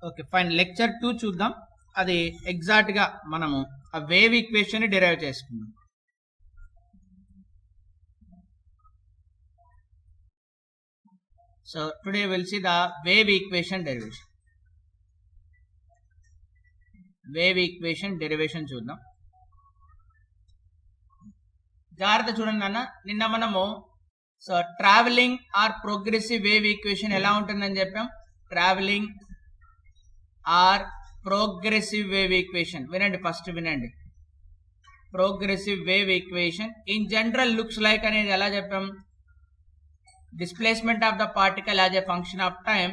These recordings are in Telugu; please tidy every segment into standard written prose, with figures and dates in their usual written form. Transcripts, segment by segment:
Okay fine. లెక్చర్ 2 చూద్దాం. అది ఎగ్జాక్ట్ గా మనము ఆ వేవ్ ఈక్వేషన్ ని డిరైవ్ చేసుకుందాం. So today will see the wave equation derivation. Wave equation derivation చూద్దాం. జాగ్రత్త చూడండి అన్న. నిన్న మనము so travelling or progressive wave equation ఎలా ఉంటుందని చెప్పాం. Travelling or progressive wave equation వినండి, ఫస్ట్ వినండి. Progressive wave equation in general looks like అనేది ఎలా చెప్పాం. Displacement of the particle as a function of time.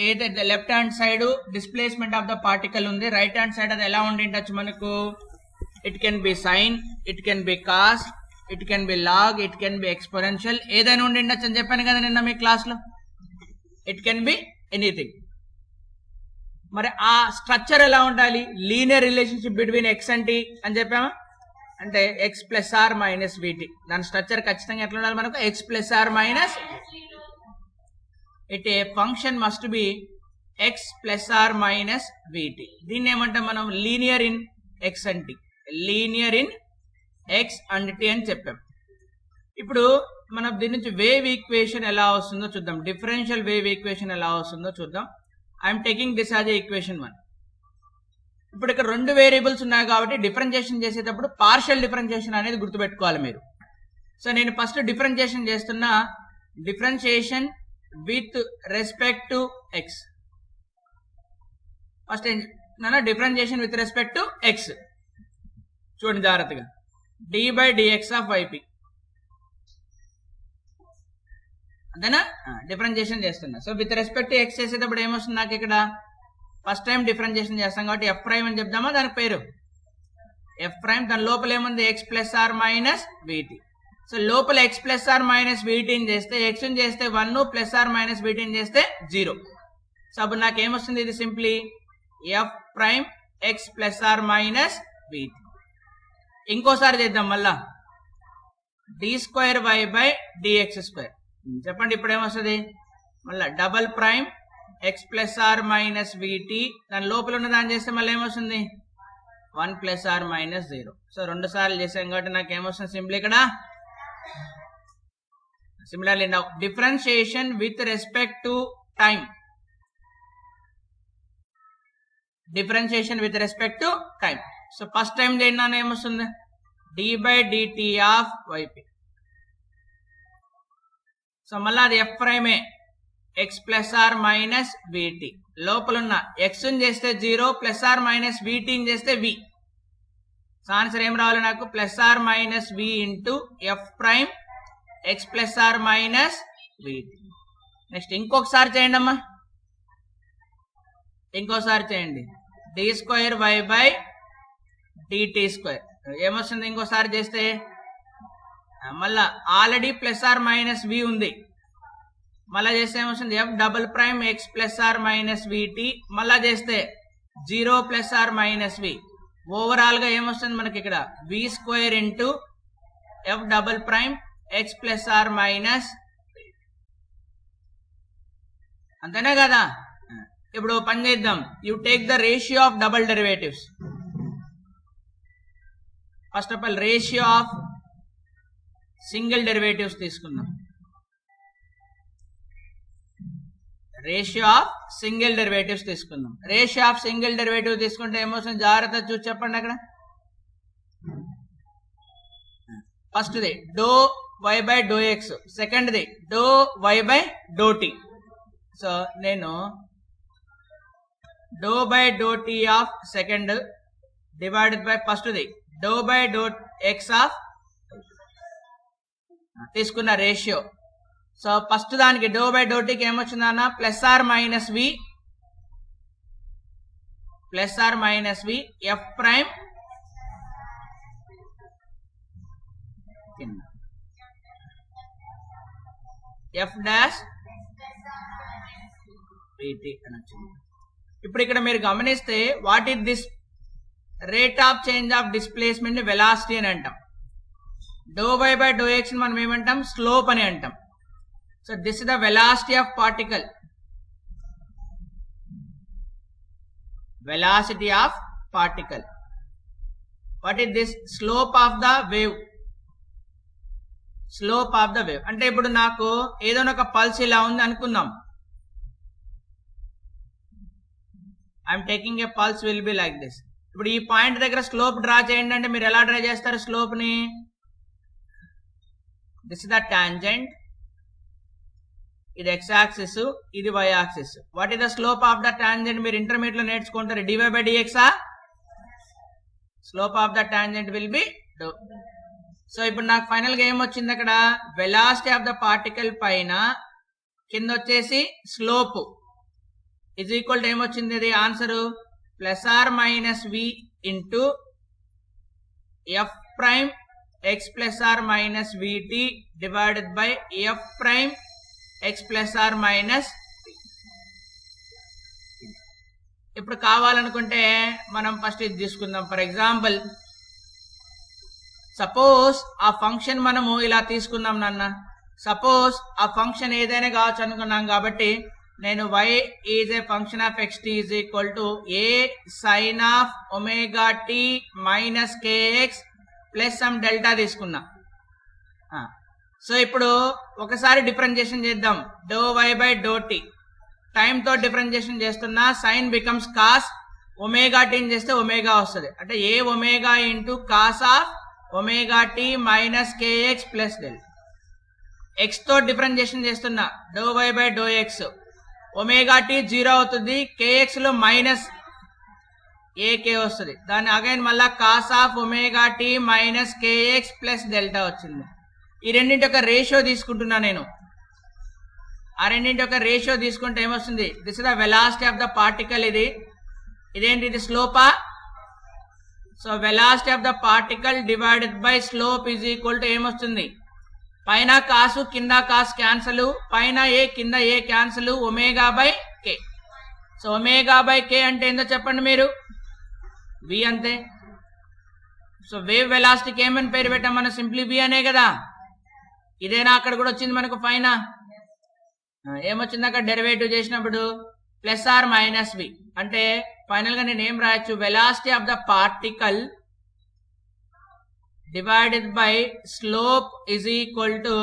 ఏదైతే left hand side displacement of the particle ఉంది, రైట్ హ్యాండ్ సైడ్ అది ఎలా ఉండిండొచ్చు మనకు. It can be sine, it can be cos, it can be log, it can be exponential, ఏదైనా ఉండిండొచ్చు అని చెప్పాను కదా నిన్న మీ క్లాస్ లో. It can be anything. మరి ఆ స్ట్రక్చర్ ఎలా ఉండాలి. Linear relationship between x and t అని చెప్పామా. అంటే ఎక్స్ ప్లస్ ఆర్ మైనస్ విటి. దాని స్ట్రక్చర్ ఖచ్చితంగా ఎట్లా ఉండాలి మనకు. X plus are minus it a function must be x plus are minus vt. దీన్ని ఏమంటాం మనం. Linear in x and t. Linear in x and t అని చెప్పాం. ఇప్పుడు మనం దీని నుంచి వేవ్ ఈక్వేషన్ ఎలా వస్తుందో చూద్దాం. డిఫరెన్షియల్ వేవ్ ఈక్వేషన్ ఎలా వస్తుందో చూద్దాం. I'm taking this as equation 1. ఇప్పుడు ఇక్కడ రెండు వేరియబుల్స్ ఉన్నాయి కాబట్టి డిఫరెన్షియేషన్ చేసేటప్పుడు పార్షియల్ డిఫరెన్షియేషన్ అనేది గుర్తుపెట్టుకోవాలి మీరు. సో నేను ఫస్ట్ డిఫరెన్షియేషన్ చేస్తున్నా. Differentiation with respect to x. First differentiation with respect to x. చూడండి జాగ్రత్తగా. D by dx of y p అంతేనా. డిఫరెన్షియేషన్ చేస్తున్నా. So with respect to x చేసేటప్పుడు ఏమొస్తుంది నాకు ఇక్కడ. ఫస్ట్ టైం డిఫరెన్షియేషన్ చేస్తాం కాబట్టి ఎఫ్ ప్రైమ్ అని చెప్దామా దాని పేరు. F prime. దాని లోపల ఏముంది. X plus are minus vt. So లోపల ఎక్స్ ప్లస్ ఆర్ మైనస్ విటీని చేస్తే ఎక్స్ చేస్తే 1 ప్లస్ ఆర్ మైనస్ విటీని చేస్తే 0. సో అప్పుడు నాకు ఏమొస్తుంది. ఇది simply f prime x plus are minus vt. ఇంకోసారి చేద్దాం మళ్ళా. D square y by dx square. చెప్పండి ఇప్పుడు ఏమొస్తుంది. మళ్ళా double prime x plus are minus విటి. దాని లోపల ఉన్న దాన్ని చేస్తే మళ్ళీ ఏమొస్తుంది. 1 ప్లస్ ఆర్ మైనస్ 0. సో 2 సార్లు చేసాం కాబట్టి నాకు ఏమొస్తుంది సింపుల్ ఇక్కడ. Similarly now differentiation with respect to time. Differentiation with respect to time. So first time చేయండి ఏమొస్తుంది. D by dt of yp. So మళ్ళీ అది ఎఫ్ ప్రైమే x plus are minus vt. లోపల ఉన్న ఎక్స్ చేస్తే 0 ప్లస్ ఆర్ మైనస్ విటీని చేస్తే వి. సో ఆన్సర్ ఏం రావాలి నాకు. Plus are minus v into f prime x plus are minus vt. Next ఇంకొకసారి చేయండి అమ్మా. ఇంకోసారి చేయండి. D square y by dt square ఏమొస్తుంది. ఇంకోసారి చేస్తే మళ్ళా already plus are minus v ఉంది. మళ్ళా చేస్తే ఏమొస్తుంది. F double prime x plus are minus vt. మళ్ళా చేస్తే 0 plus are minus v. Overall గా ఏమొస్తుంది మనకి ఇక్కడ. V square into f double prime x plus are minus. అంతేనా కదా. ఇప్పుడు పని చేద్దాం. You take the ratio of double derivatives. First of all ratio of single derivatives తీసుకుందాం. రేషియో ఆఫ్ సింగిల్ డెరివేటివ్స్ తీసుకుందాం. రేషియో ఆఫ్ సింగిల్ డెరివేటివ్ తీసుకుంటే ఏమవుతుంది జాగ్రత్త చూసి చెప్పండి అక్కడ. First the do y by do x. Second the do y by do t. So నేను do by do t of second divided by first the do by do x of తీసుకున్న రేషియో. సో ఫస్ట్ దానికి డో బై డో టీకి ఏమొచ్చిందన్న. Plus are minus v. Plus are minus v f prime f dash vt అని వచ్చింది. ఇప్పుడు ఇక్కడ మీరు గమనిస్తే what is this. Rate of change of displacement velocity అని అంటాం. Do y by do x మనం ఏమంటాం. స్లోప్ అని అంటాం. So this is the velocity of particle. Velocity of particle. What is this? Slope of the wave. Slope of the wave అంటే ఇప్పుడు నాకు ఏదైనా ఒక పల్స్ ఇలా ఉంది అనుకుందాం. I'm taking a pulse will be like this. ఇప్పుడు ఈ పాయింట్ దగ్గర స్లోప్ డ్రా చేయండి అంటే మీరు ఎలా డ్రా చేస్తారు స్లోప్ ని? దిస్ ఇస్ ద టాంజెంట్, ఇది x యాక్సిస్, ఇది y axis. What is the slope of the tangent? మీరు ఇంటర్మీడియట్ లో నేర్చుకుంటారు dy by dx. Slope of the tangent will be doh. So ఇప్పుడు నాకు ఫైనల్ గా ఏమొచ్చింది అక్కడ? వెలాసిటీ ఆఫ్ ద పార్టికల్ పైన కింద వచ్చేసి స్లోప్ ఇజ్ ఈక్వల్ టు ఏమొచ్చింది? ఇది answer plus are minus v into f prime x plus are minus vt divided by f prime x plus are minus. ఇప్పుడు కావాలనుకుంటే మనం ఫస్ట్ ఇది తీసుకుందాం. ఫర్ ఎగ్జాంపుల్ సపోజ్ ఆ ఫంక్షన్ మనము ఇలా తీసుకుందాం నాన్న. సపోజ్ ఆ ఫంక్షన్ ఏదైనా కావచ్చు అనుకున్నాం కాబట్టి నేను y is a function of xt is equal to a sine of omega t minus kx plus some delta తీసుకున్నా. సో ఇప్పుడు ఒకసారి డిఫరెన్షియేషన్ చేద్దాం. Do y by do t time తో డిఫరెన్షియేషన్ చేస్తున్నా. సైన్ బికమ్స్ కాస్, ఒమేగా టీని చేస్తే ఒమేగా వస్తుంది. అంటే a omega into cos of omega t minus kx plus del. X తో డిఫరెన్షియేషన్ చేస్తున్నా. Do y by do x, omega t 0 అవుతుంది. కేఎక్స్ లో మైనస్ ఏకే వస్తుంది. దాన్ని అగైన్ మళ్ళా cos of omega t minus kx plus delta వచ్చింది. ఈ రెండింటి యొక్క రేషియో తీసుకుంటున్నా నేను. ఆ రెండింటి యొక్క రేషియో తీసుకుంటే ఏమొస్తుంది? This is the velocity of the particle. ఇదేంటి? ఇది స్లోపా. So velocity of the particle divided by slope is equal to ఏమొస్తుంది? పైన కాసు కింద కాస్ క్యాన్సల్, పైన ఏ కింద a cancel, omega by k. So omega by k అంటే ఏందో చెప్పండి మీరు? వి అంతే. సో వేవ్ వెలాసిటీకి ఏమని పేరు పెట్టాం మనం? సింప్లీ వి అనే కదా. ఇదేనా అక్కడ కూడా వచ్చింది మనకు పైన? ఏమొచ్చింది అక్కడ? డెరివేటివ్ చేసినప్పుడు ప్లస్ ఆర్ మైనస్ వి. అంటే ఫైనల్ గా నేను ఏం రాయొచ్చు? Velocity of the particle divided by slope is equal to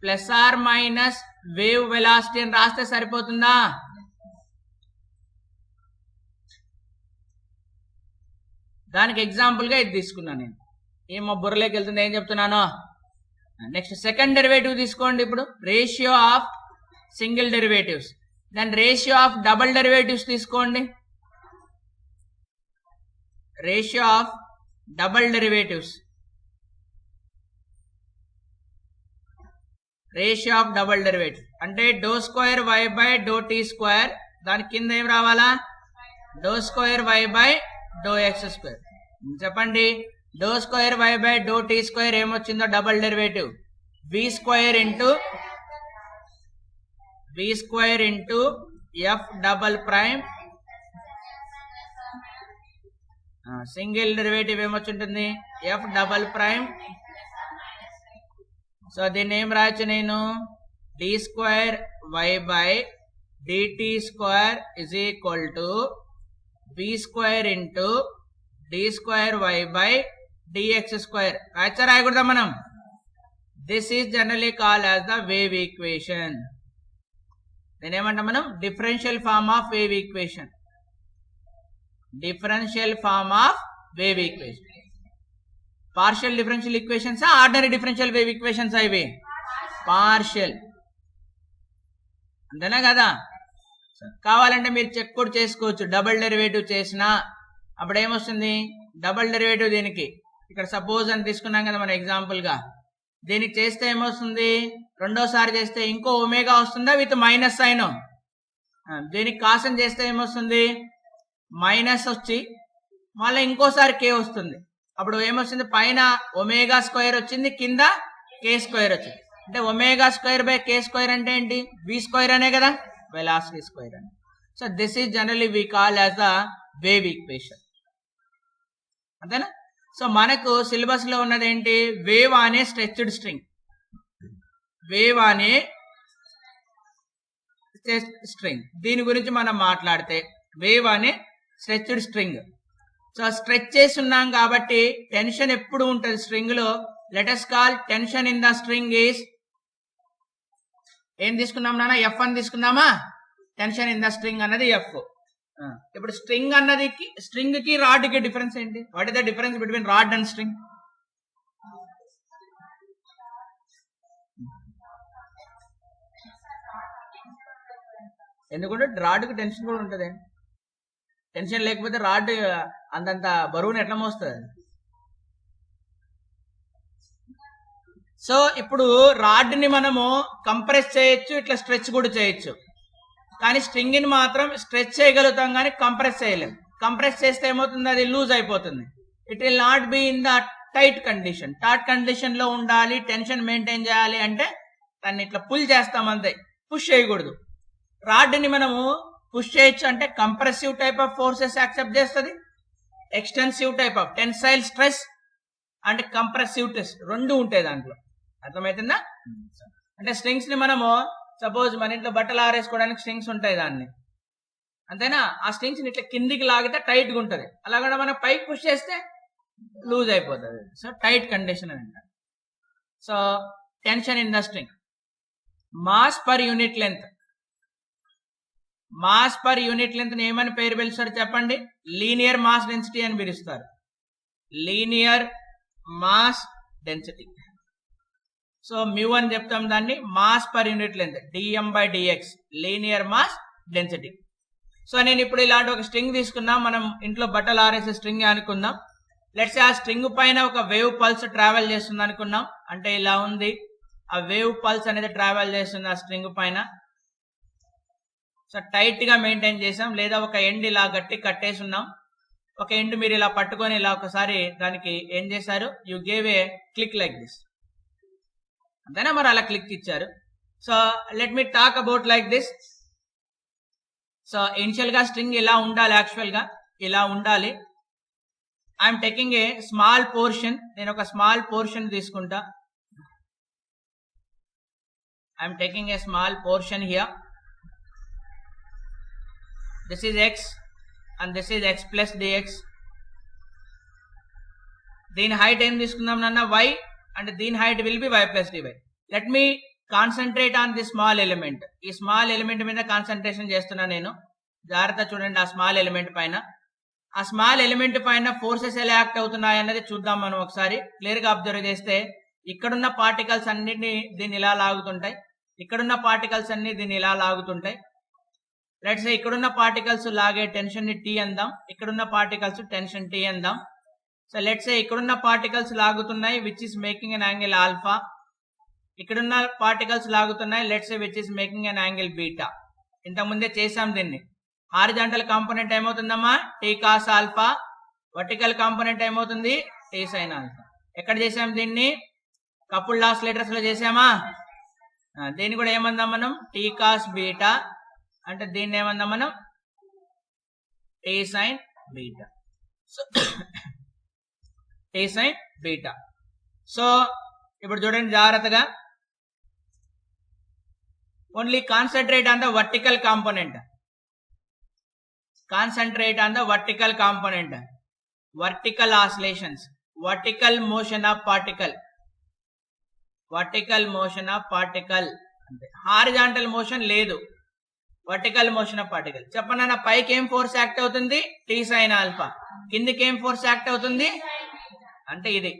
plus or minus wave velocity అని రాస్తే సరిపోతుందా? దానికి ఎగ్జాంపుల్ గా ఇది తీసుకున్నాను నేను. ఏమో బుర్రలోకి వెళ్తుంది ఏం చెప్తున్నాను. నెక్స్ట్ సెకండ్ డెరివేటివ్ తీసుకోండి. ఇప్పుడు ratio of single derivatives, then ratio of double derivatives తీసుకోండి. Ratio of double derivatives, ratio of double derivative అంటే do square y by do t square, దాని కింద ఏం రావాలా? Do square y by do x square. చెప్పండి, do square y by do t square ఏమొచ్చిందో double derivative? V square into f double prime. Single derivative ఏమొచ్చుంటుంది? F double prime. సో దీన్ని ఏం రాయొచ్చు నేను? D square y by dt square is equal to b square into d square y by dx square. రాయచ్చా రాయకూడదా మనం? This is generally called as the wave equation. దీని ఏమంటాం మనం? Differential form of wave equation. Differential form of wave equation. Partial differential equations, ordinary differential wave equations ఇవి? పార్షియల్, అంతేనా కదా? కావాలంటే మీరు చెక్ కూడా చేసుకోవచ్చు. డబుల్ డెరివేటివ్ చేసినా అప్పుడు ఏమొస్తుంది? డబుల్ డెరివేటివ్ దీనికి ఇక్కడ సపోజ్ అని తీసుకున్నాం కదా మన ఎగ్జాంపుల్ గా. దీనికి చేస్తే ఏమొస్తుంది? రెండోసారి చేస్తే ఇంకో ఒమేగా వస్తుందా విత్ మైనస్ సైన్. దీనికి కాసన్ చేస్తే ఏమొస్తుంది? మైనస్ వచ్చి మళ్ళీ ఇంకోసారి కే వస్తుంది. అప్పుడు ఏమొచ్చింది? పైన ఒమేగా స్క్వేర్ వచ్చింది, కింద కే స్క్వేర్ వచ్చింది. అంటే omega square by k square అంటే ఏంటి? వి స్క్వేర్ అనే కదా, వెలాసిటీ స్క్వేర్ అని. So this is generally we call as the wave equation. అంతేనా? సో మనకు సిలబస్ లో ఉన్నది ఏంటి? వేవ్ అనే స్ట్రెచ్డ్ స్ట్రింగ్. వేవ్ అనే స్ట్రింగ్ దీని గురించి మనం మాట్లాడితే, వేవ్ అనే స్ట్రెచ్డ్ స్ట్రింగ్. సో స్ట్రెచ్ చేసి ఉన్నాం కాబట్టి టెన్షన్ ఎప్పుడు ఉంటుంది స్ట్రింగ్ లో. Let us call tension in the string is, ఏం తీసుకున్నాం నాన్న, ఎఫ్ అని తీసుకున్నామా. టెన్షన్ ఇన్ ద స్ట్రింగ్ అన్నది ఎఫ్. ఇప్పుడు స్ట్రింగ్ అన్నది స్ట్రింగ్ కి రాడ్ కి డిఫరెన్స్ ఏంటి? What is the difference between rod and string? ఎందుకంటే రాడ్కి టెన్షన్ కూడా ఉంటుంది. టెన్షన్ లేకపోతే రాడ్ అంతంత బరువుని ఎట్లా మోస్తుంది? సో ఇప్పుడు రాడ్ ని మనము కంప్రెస్ చేయొచ్చు, ఇట్లా స్ట్రెచ్ కూడా చేయొచ్చు. కానీ స్ట్రింగ్ ని మాత్రం స్ట్రెచ్ చేయగలుగుతాం కానీ కంప్రెస్ చేయలేం. కంప్రెస్ చేస్తే ఏమవుతుంది, అది లూజ్ అయిపోతుంది. It will not be in the tight condition. Tight condition లో ఉండాలి, టెన్షన్ మెయింటైన్ చేయాలి అంటే దాన్ని ఇట్లా పుల్ చేస్తాం అంతే, పుష్ చేయకూడదు. రాడ్ ని మనము పుష్ చేయొచ్చు అంటే compressive type of forces accept చేస్తుంది, extensive type of tensile stress and compressive test రెండు ఉంటాయి దాంట్లో. అర్థమవుతుందా? అంటే స్ట్రింగ్స్ ని మనము సపోజ్ మన ఇంట్లో బట్టలు ఆరేసుకోవడానికి స్ట్రింగ్స్ ఉంటాయి దాన్ని, అంతేనా? ఆ స్ట్రింగ్స్ ని ఇట్లా కిందికి లాగితే టైట్ గా ఉంటుంది, అలాగే మనం పైకి పుష్ చేస్తే లూజ్ అయిపోతుంది. సో టైట్ కండిషన్ అని అంటారు. So tension in the string. Mass per unit length. Mass per unit length ని ఏమని పేరు పిలుస్తారు చెప్పండి? లీనియర్ మాస్ డెన్సిటీ అని పిలుస్తారు. Linear mass density. So mu అని చెప్తాం దాన్ని. Mass per unit length dm/dx, linear mass density. So నేను ఇప్పుడు ఇలాంటి ఒక స్ట్రింగ్ తీసుకున్నా, మనం ఇంట్లో బట్టలు ఆరేసే స్ట్రింగ్ అనుకుందాం. లెట్స్ ఆ స్ట్రింగ్ పైన ఒక వేవ్ పల్స్ ట్రావెల్ చేస్తుంది అనుకున్నాం. అంటే ఇలా ఉంది, ఆ వేవ్ పల్స్ అనేది ట్రావెల్ చేస్తుంది ఆ స్ట్రింగ్ పైన. సో టైట్ గా మెయింటైన్ చేసాం, లేదా ఒక ఎండ్ ఇలా గట్టి కట్టేసి ఉన్నాం. ఒక ఎండ్ మీరు ఇలా పట్టుకొని ఇలా ఒకసారి దానికి ఏం చేశారు, you gave a click like this, అంతేనా? మరి అలా క్లిక్ ఇచ్చారు. So let me talk about like this. So initial గా స్ట్రింగ్ ఇలా ఉండాలి, యాక్చువల్ గా ఇలా ఉండాలి. I'm taking a small portion. నేను ఒక స్మాల్ పోర్షన్ తీసుకుంటా. I'm taking a small portion here. This is x and this is x plus dx. దీని హైట్ ఏం తీసుకుందాం నాన్న, y, and దీని height will be y plus dy. Let me concentrate on the small element. ఈ స్మాల్ ఎలిమెంట్ మీద కాన్సన్ట్రేషన్ చేస్తున్నా నేను. జాగ్రత్త చూడండి ఆ స్మాల్ ఎలిమెంట్ పైన. ఆ స్మాల్ ఎలిమెంట్ పైన ఫోర్సెస్ ఎలా యాక్ట్ అవుతున్నాయి అన్నది చూద్దాం మనం ఒకసారి. క్లియర్ గా అబ్జర్వ్ చేస్తే ఇక్కడున్న పార్టికల్స్ అన్నిటిని దీన్ని ఇలా లాగుతుంటాయి, ఇక్కడున్న పార్టికల్స్ అన్ని దీన్ని ఇలా లాగుతుంటాయి. లెట్స్ సే ఇక్కడున్న పార్టికల్స్ లాగే టెన్షన్ ని టీ అందాం, ఇక్కడున్న పార్టికల్స్ టెన్షన్ టీ అందాం. సో లెట్స్ సే ఇక్కడున్న పార్టికల్స్ లాగుతున్నాయి which is making an angle alpha, ఇక్కడున్న పార్టికల్స్ లాగుతున్నాయి let's say which is making an angle beta. ఇంతకుముందే చేసాం దీన్ని. హారిజాంటల్ కాంపోనెంట్ ఏమవుతుందమ్మా, t cos alpha. Vertical component ఏమవుతుంది, టీ సైన్ ఆల్ఫా. ఎక్కడ చేసాం దీన్ని? కపుల్ ఆసిలేటర్స్ లో చేసామా? దీన్ని కూడా ఏమందాం మనం, టీ కాస్ బీటా. అంటే దీన్ని ఏమన్నా మనం T sine beta. So T sine beta. So ఇప్పుడు చూడండి జాగ్రత్తగా, only concentrate on the vertical component. Concentrate on the vertical component. Vertical oscillations, vertical motion of particle, vertical motion of particle. Horizontal motion లేదు, వర్టికల్ మోషన్ ఆఫ్ పార్టికల్. చెప్పండి, పైకి ఏం ఫోర్స్ యాక్ట్ అవుతుంది, టీ సైన్ ఆల్ఫా. కిందికి ఏం ఫోర్స్ యాక్ట్ అవుతుంది అంటే ఇది,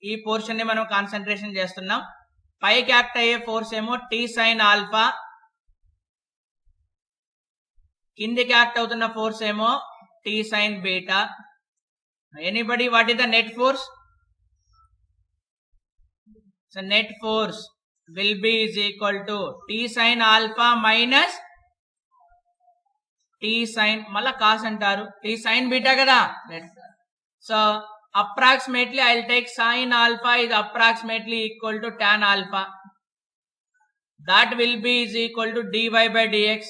ఈ పోర్షన్ ని మనం కాన్సన్ట్రేషన్ చేస్తున్నాం. పైకి యాక్ట్ అయ్యే ఫోర్స్ ఏమో టీ సైన్ ఆల్ఫా, కిందికి యాక్ట్ అవుతున్న ఫోర్స్ ఏమో T sine beta. Anybody what is the net force? So net force will be is equal to t sin alpha minus t sin, మళ్ళా కాస్ అంటారు, t sin beta కదా. So approximately I will take sin alpha is approximately equal to tan alpha. That will be is equal to dy by dx.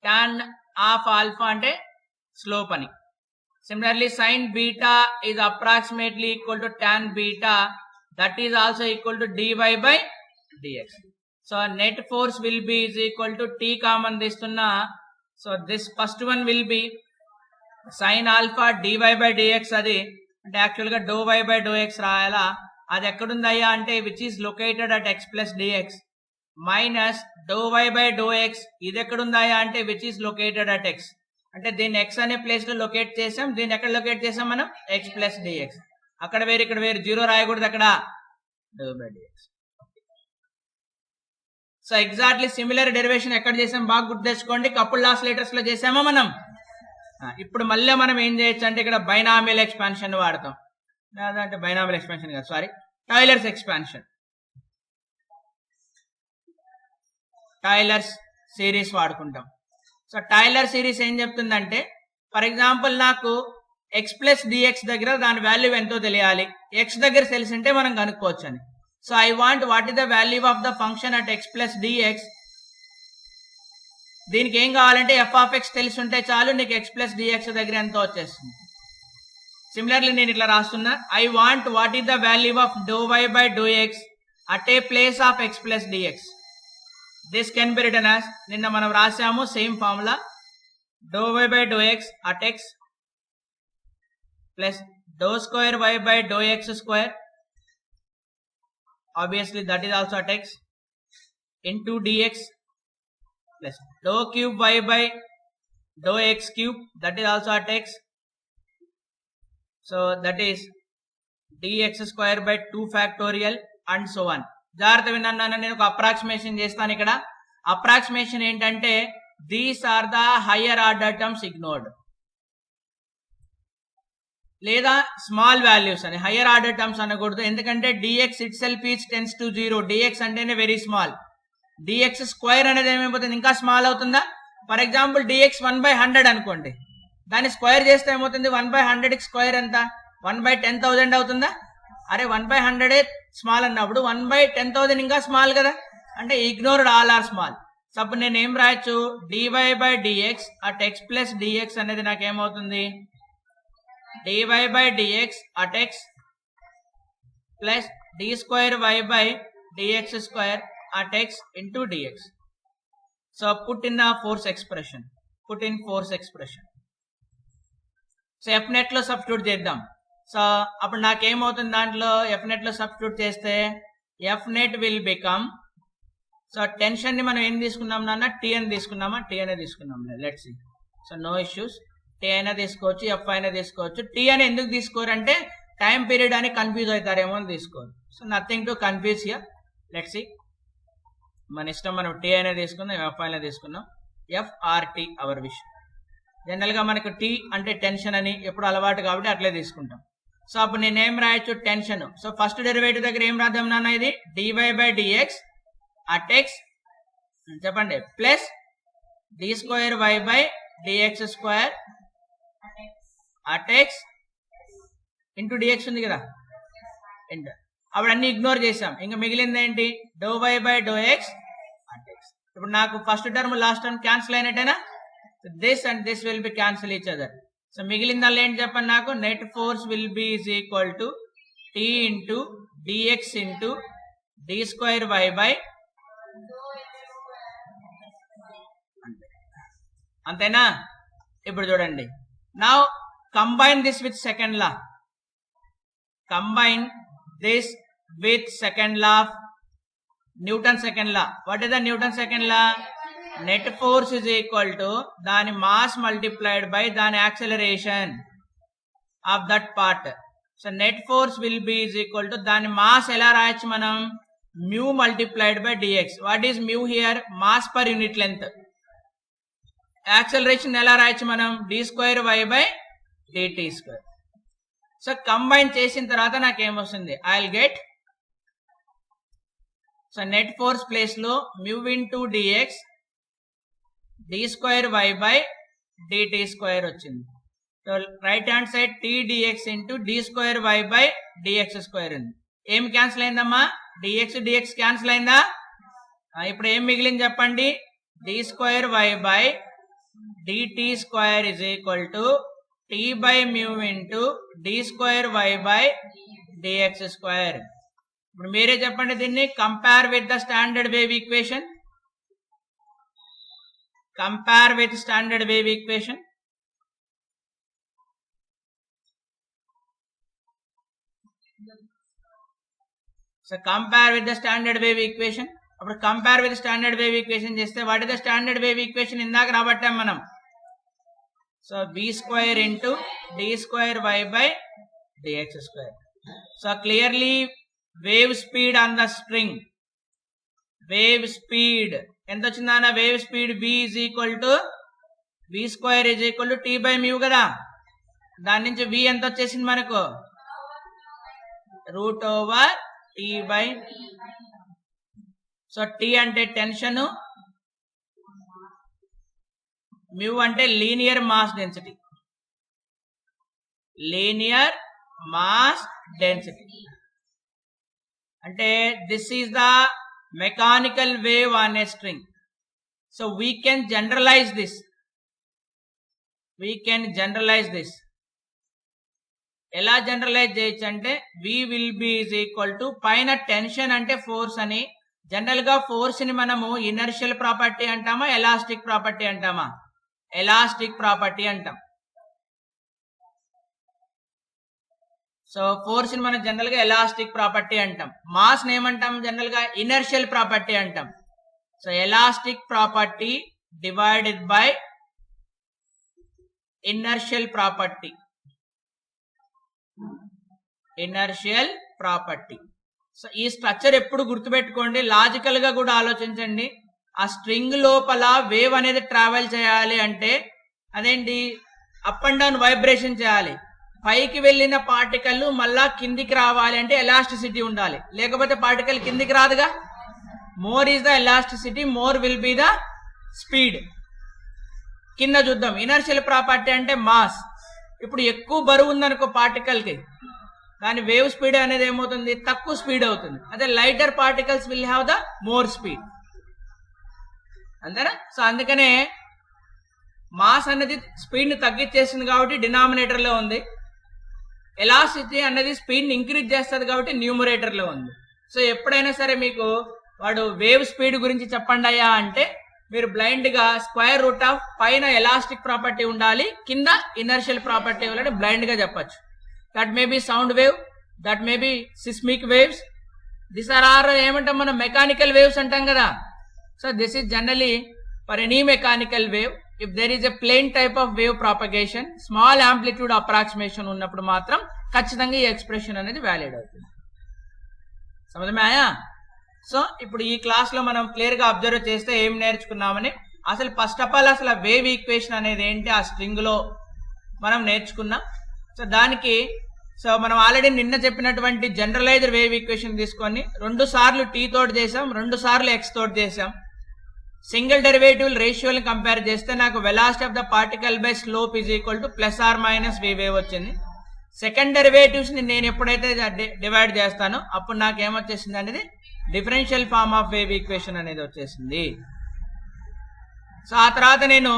Tan of alpha అంటే స్లోప్ అని. Similarly sin beta is approximately equal to tan beta. That is also equal to dy by dx. So net force will be is equal to t common తీస్తున్నా so this first one will be sine alpha dy by dx. అది అంటే యాక్చువల్ గా do y by do x రాయాలా. అది ఎక్కడుందయ్యా అంటే which is located at x plus dx minus do y by do x. ఇది ఎక్కడుందయ్యా అంటే which is located at x. అంటే దీన్ని ఎక్స్ అనే ప్లేస్ లో లొకేట్ చేసాం. దీన్ని ఎక్కడ లొకేట్ చేసాం మనం? X plus dx. అక్కడ వేరు ఇక్కడ వేరు, జీరో రాయకూడదు అక్కడ, doh by dx. So exactly similar derivation ఎక్కడ చేసాం బాగా గుర్తు తెచ్చుకోండి. కపుల్ ఆసిలేటర్స్ లో చేసామా మనం. ఇప్పుడు మళ్ళీ మనం ఏం చేయొచ్చు అంటే ఇక్కడ బైనామియల్ ఎక్స్పాన్షన్ వాడతాం. అంటే బైనామియల్ ఎక్స్పాన్షన్ కాదు, sorry, tailors expansion. Tailors series వాడుకుంటాం. సో టైలర్ సిరీస్ ఏం చెప్తుందంటే, ఫర్ ఎగ్జాంపుల్ నాకు ఎక్స్ ప్లస్ డిఎక్స్ దగ్గర దాని వాల్యూ ఎంతో తెలియాలి, ఎక్స్ దగ్గర తెలిసింటే మనం కనుక్కోవచ్చు అని. So I want what is the value of the function at x plus dx. దీనికి ఏం కావాలంటే ఎఫ్ ఆఫ్ ఎక్స్ తెలిసి ఉంటే చాలు, నీకు ఎక్స్ ప్లస్ డిఎక్స్ దగ్గర ఎంతో వచ్చేస్తుంది. సిమిలర్లీ నేను ఇట్లా రాస్తున్నా, I want what is the value of do y by do x at a place of x plus dx. This can be written as, నిన్న మనం రాసాము same formula, do y by do x at x plus do square y by do x square, obviously that is also at x, into dx plus dou cube y by dou x cube, that is also at x. So that is dx square by 2 factorial and so on. జాగ్రత్త విన్నాను, నేను ఒక అప్రాక్సిమేషన్ చేస్తాను. ఇక్కడ అప్రాక్సిమేషన్ ఏంటంటే these are the higher order terms ignored, లేదా స్మాల్ వాల్యూస్ అని. హయ్యర్ ఆర్డర్ టర్మ్స్ అనకూడదు, ఎందుకంటే dx itself is tends to zero. Dx అంటేనే వెరీ స్మాల్. డిఎక్స్ స్క్వేర్ అనేది ఏమైపోతుంది, ఇంకా స్మాల్ అవుతుందా. ఫర్ ఎగ్జాంపుల్ డిఎక్స్ 1/100 అనుకోండి, దాన్ని స్క్వేర్ చేస్తే ఏమవుతుంది, 1/100 స్క్వేర్ ఎంత, 1/10,000 అవుతుందా. అరే 1/100 స్మాల్ అన్నప్పుడు 1/10,000 ఇంకా స్మాల్ కదా, అంటే ignored all are small. So అప్పుడు నేను ఏం రాయొచ్చు, dy by dx at x plus dx అనేది నాకేమవుతుంది, dy by dx at x plus d square y by dx square at x into dx. So put in the force expression. Put in force expression. So f net లో సబ్స్టిట్యూట్ చేద్దాం. సో అప్పుడు నాకేమవుతుంది, దాంట్లో f net లో సబ్స్టిట్యూట్ చేస్తే f net will become, so tension ని మనం ఏం తీసుకున్నాం నాన్న, t అని తీసుకున్నామా, t అనే తీసుకున్నాం. Let's see. So no issues, T అయినా తీసుకోవచ్చు, ఎఫ్ అయినా తీసుకోవచ్చు. టీ అని ఎందుకు తీసుకోరంటే టైం పీరియడ్ అని కన్ఫ్యూజ్ అవుతారేమో అని తీసుకోరు. So nothing to confuse here. Let's see, మన ఇష్టం, మనం టీ అయినా తీసుకుందాం, ఎఫ్ అయినా తీసుకున్నాం. F or T our wish. General గా మనకు టీ అంటే టెన్షన్ అని ఎప్పుడు అలవాటు కాబట్టి అట్లే తీసుకుంటాం. సో అప్పుడు నేనేం రాయొచ్చు, టెన్షన్. సో ఫస్ట్ డెరివేటివ్ దగ్గర ఏం రాద్దాం నాన్న, ఇది dy by dx at x చెప్పండి plus d square y by dx square at x into dx ఉంది కదా. అప్పుడు అన్ని ఇగ్నోర్ చేసాం, ఇంకా మిగిలింది ఏంటి, do y by do x at x. ఇప్పుడు నాకు first term last term cancel అయినట్టేనా, this and this will be cancel each other. So మిగిలిందల్లా ఏంటి చెప్పండి నాకు, net force will be is equal to t into dx into d square y by, అంతేనా. ఇప్పుడు చూడండి, now combine this with second law. Combine this with second law of Newton second law. What is the Newton second law? Net force is equal to దాని mass multiplied by దాని acceleration of that part. So net force will be is equal to దాని mass ఎలా రాయొచ్చు మనం, mu multiplied by dx. What is mu here? Mass per unit length. Acceleration ఎలా రాయొచ్చు మనం, d square y by dt square. So combine చేసిన తర్వాత నాకేమొస్తుంది, I will get, so net force place లో mu into dx d square y by dt square వచ్చింది. So right hand side T dx into d square y by dx square ఉంది. ఏం క్యాన్సిల్ అయిందమ్మా, డిఎక్స్ డిఎక్స్ క్యాన్సిల్ అయిందా. ఇప్పుడు ఏం మిగిలింది చెప్పండి, d square y by dt square is equal to t by mu into d square y by dx square. ఇప్పుడు మీరే చెప్పండి దీన్ని, compare with the standard wave equation. Compare with standard wave equation. So compare with the standard wave equation. అప్పుడు compare with standard wave equation చేస్తే what is the standard wave equation ఇందాక రాబట్టాం మనం. So b² into d²y by dx². So clearly wave speed on the string, wave speed ఎంత వచ్చిందన్న, wave speed v is equal to v² is equal to t by mu కదా. దాని నుంచి v ఎంత వచ్చేసింది మనకు, √t బై. సో t అంటే టెన్షన్, మ్యూ అంటే linear mass density, linear mass density అంటే this is the mechanical wave on a string. So we can generalize this, ఎలా జనరలైజ్ చేయొచ్చు అంటే v will be is equal to పైన టెన్షన్ అంటే ఫోర్స్ అని. జనరల్ గా ఫోర్స్ ని మనము ఇనర్షియల్ ప్రాపర్టీ అంటామా, ఎలాస్టిక్ ప్రాపర్టీ అంటామా? ఎలాస్టిక్ ప్రాపర్టీ అంటాం. సో ఫోర్స్ ని మనం జనరల్ గా ఎలాస్టిక్ ప్రాపర్టీ అంటాం. మాస్ ని ఏమంటాం జనరల్ గా, ఇనర్షియల్ ప్రాపర్టీ అంటాం. So elastic property divided by inertial property, inertial property. So ఈ స్ట్రక్చర్ ఎప్పుడు గుర్తుపెట్టుకోండి, లాజికల్ గా కూడా ఆలోచించండి. ఆ స్ట్రింగ్ లోపల వేవ్ అనేది ట్రావెల్ చేయాలి అంటే అదేంటి, అప్ అండ్ డౌన్ వైబ్రేషన్ చేయాలి. పైకి వెళ్ళిన పార్టికల్ మళ్ళా కిందికి రావాలి అంటే ఎలాస్టిసిటీ ఉండాలి, లేకపోతే పార్టికల్ కిందికి రాదుగా. More is the elasticity, more will be the speed. కింద చూద్దాం, ఇనర్షియల్ ప్రాపర్టీ అంటే మాస్. ఇప్పుడు ఎక్కువ బరువు ఉందనుకో పార్టికల్ కి, దాని వేవ్ స్పీడ్ అనేది ఏమవుతుంది, తక్కువ స్పీడ్ అవుతుంది. అదే lighter particles will have the more speed, అంతేనా. సో అందుకనే మాస్ అనేది స్పీడ్ ని తగ్గించేసింది కాబట్టి డినామినేటర్ లో ఉంది, ఎలాసిటీ అనేది స్పీడ్ ని ఇంక్రీజ్ చేస్తుంది కాబట్టి న్యూమరేటర్ లో ఉంది. సో ఎప్పుడైనా సరే మీకు వాడు వేవ్ స్పీడ్ గురించి చెప్పండి అయ్యా అంటే మీరు బ్లైండ్ గా √ పైన ఎలాస్టిక్ ప్రాపర్టీ ఉండాలి, కింద ఇనర్షియల్ ప్రాపర్టీ ఉండాలి, బ్లైండ్ గా చెప్పచ్చు. That may be sound wave, that may be seismic waves, this are ఏమంటాం మనం, మెకానికల్ వేవ్స్ అంటాం కదా. So this is generally for any mechanical wave. If there is a plane type of wave propagation, small amplitude approximation ఉన్నప్పుడు మాత్రం ఖచ్చితంగా ఈ ఎక్స్ప్రెషన్ అనేది వ్యాలిడ్ అవుతుంది. సమజమాయా. సో ఇప్పుడు ఈ క్లాస్ లో మనం క్లియర్ గా అబ్జర్వ్ చేస్తే ఏం నేర్చుకున్నామని, అసలు ఫస్ట్ ఆఫ్ ఆల్ అసలు వేవ్ ఈక్వేషన్ అనేది ఏంటి ఆ స్ట్రింగ్ లో మనం నేర్చుకున్నాం. సో దానికి మనం ఆల్రెడీ నిన్న చెప్పినటువంటి జనరలైజ్డ్ వేవ్ ఈక్వేషన్ తీసుకొని 2 సార్లు t తోటి చేసాం, 2 సార్లు x తోటి చేసాం. సింగిల్ డెరివేటివ్ రేషియోని కంపేర్ చేస్తే నాకు velocity of the particle by slope is equal to ± v wave వచ్చింది. సెకండ్ డెరివేటివ్స్ ని నేను ఎప్పుడైతే డివైడ్ చేస్తానో అప్పుడు నాకు ఏమొచ్చేసింది అనేది differential form of wave equation అనేది వచ్చేసింది. సో ఆ తర్వాత నేను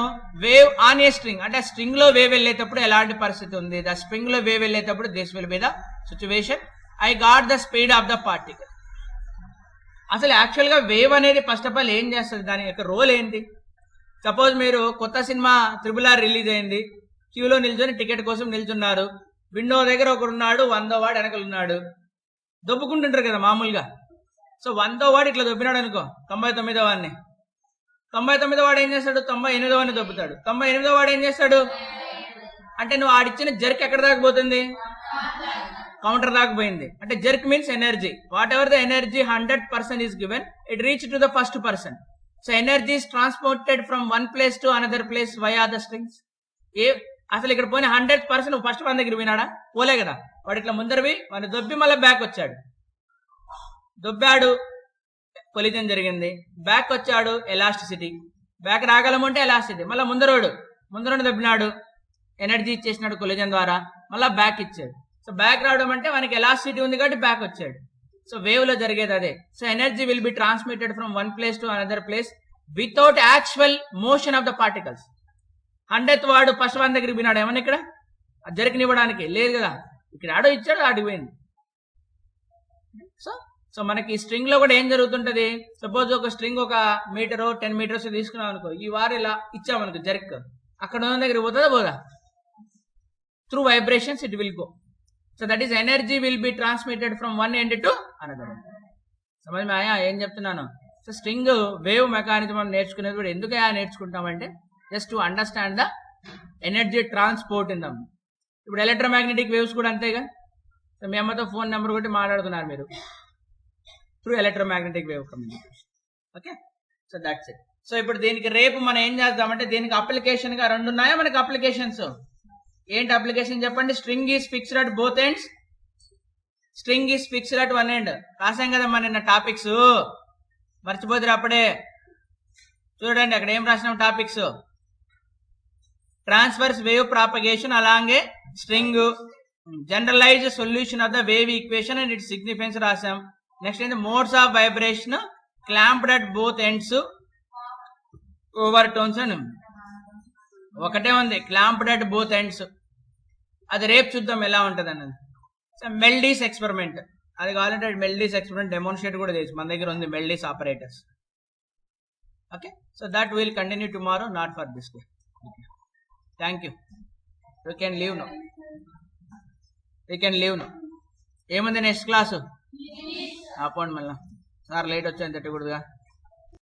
వేవ్ ఆన్ ఏ స్ట్రింగ్ అంటే స్ట్రింగ్ లో వేవ్ వెళ్ళేటప్పుడు ఎలాంటి పరిస్థితి ఉంది, ద స్ట్రింగ్ లో వేవ్ వెళ్ళేటప్పుడు this will be the situation. I got the speed of the particle. అసలు యాక్చువల్ గా వేవ్ అనేది ఫస్ట్ ఆఫ్ ఆల్ ఏం చేస్తుంది, దాని యొక్క రోల్ ఏంటి? సపోజ్ మీరు కొత్త సినిమా RRR రిలీజ్ అయింది, క్యూలో నిల్చొని టికెట్ కోసం నిల్చున్నారు. విండో దగ్గర ఒకరున్నాడు, 100వ వాడు వెనకలు ఉన్నాడు, దొబ్బుకుంటుంటారు కదా మామూలుగా. సో 100వ వాడు ఇట్లా దొబ్బినాడు అనుకో 99వ వాడిని, 99వ వాడు ఏం చేస్తాడు, 98వ వాడిని దొబ్బుతాడు. 98వ వాడు ఏం చేస్తాడు అంటే నువ్వు ఆడిచ్చిన జర్క్ ఎక్కడ దాకా పోతుంది, కౌంటర్ దాకా పోయింది. అంటే jerk means energy. What ever the energy 100% is given, it reach to the first person. So energy is transported from one place to another place via the strings. అసలు ఇక్కడ పోయిన 100% నువ్వు ఫస్ట్ వన్ దగ్గర పోయినాడా, పోలే కదా. వాడు ఇట్లా ముందరవి వాడిని దొబ్బి మళ్ళీ బ్యాక్ వచ్చాడు, దొబ్బాడు, కొలిజన్ జరిగింది, బ్యాక్ వచ్చాడు, ఎలాస్టిసిటీ. బ్యాక్ రాగలమంటే ఎలాస్టిసిటీ. మళ్ళీ ముందరోడు దొబ్బినాడు, ఎనర్జీ ఇచ్చేసినాడు కొలిజన్ ద్వారా, మళ్ళీ బ్యాక్ ఇచ్చాడు. సో బ్యాక్ రావడం అంటే మనకి ఎలాస్టిసిటీ ఉంది కాబట్టి బ్యాక్ వచ్చాడు. సో వేవ్ లో జరిగేది అదే. So energy will be transmitted from one place to another place without actual motion of the particles. 100th వాడు ఫస్ట్ వన్ దగ్గరికి పోయినాడు, ఏమన్నా ఇక్కడ జర్కనివ్వడానికి లేదు కదా, ఇక్కడ ఆడో ఇచ్చాడు, ఆడిపోయింది. సో సో మనకి ఈ స్ట్రింగ్ లో కూడా ఏం జరుగుతుంటది, సపోజ్ ఒక స్ట్రింగ్ ఒక మీటర్ 10 మీటర్స్ తీసుకున్నాం అనుకో, ఈ వారు ఇలా ఇచ్చామనుకో జర్క్, అక్కడ ఉన్న దగ్గర పోతుందా పోదా, through vibrations it will go. So that is energy will be transmitted from one end to another end. సమజ్ మాయా ఏం చెప్తున్నాను. సో స్ట్రింగ్ వేవ్ మెకానిజం మనం నేర్చుకునేది కూడా ఎందుకు నేర్చుకుంటామంటే just to understand the energy transport in them. ఇప్పుడు ఎలక్ట్రోమాగ్నెటిక్ వేవ్స్ కూడా అంతేగా. సో మీ అమ్మతో ఫోన్ నెంబర్ కొట్టి మాట్లాడుతున్నారు మీరు through electromagnetic wave communication. Okay, so that's it. So ఇప్పుడు దీనికి రేపు మనం ఏం చేద్దామంటే దీనికి అప్లికేషన్ గా 2 ఉన్నాయా మనకి అప్లికేషన్స్. ఏంటి అప్లికేషన్ చెప్పండి. String is fixed at both ends, string is fixed at one end. రాసాం కదా మన నిన్న టాపిక్స్, మర్చిపోతారు అప్పుడే. చూడండి అక్కడ ఏం రాసినాం topics. Transverse wave propagation along a string, generalized solution of the wave equation and its significance రాసాం. నెక్స్ట్ ఏంటి modes of vibration clamped at both ends, overtones అని ఒకటే ఉంది, క్లాంప్డ్ అట్ బోత్ ఎండ్స్. అది రేపు చూద్దాం ఎలా ఉంటుంది అన్నది. సో మెల్డీస్ ఎక్స్పెరిమెంట్, అది కావాలంటే మెల్డీస్ ఎక్స్పెరిమెంట్ డెమోన్స్ట్రేట్ కూడా చేసి మన దగ్గర ఉంది melodies operators. Okay, so that will continue tomorrow, not for this day. Thank you. You can leave now, you can leave now. ఏముంది నెక్స్ట్ క్లాసు? ఆపోండి మళ్ళా సార్ లేట్ వచ్చాను తిట్టకూడదుగా.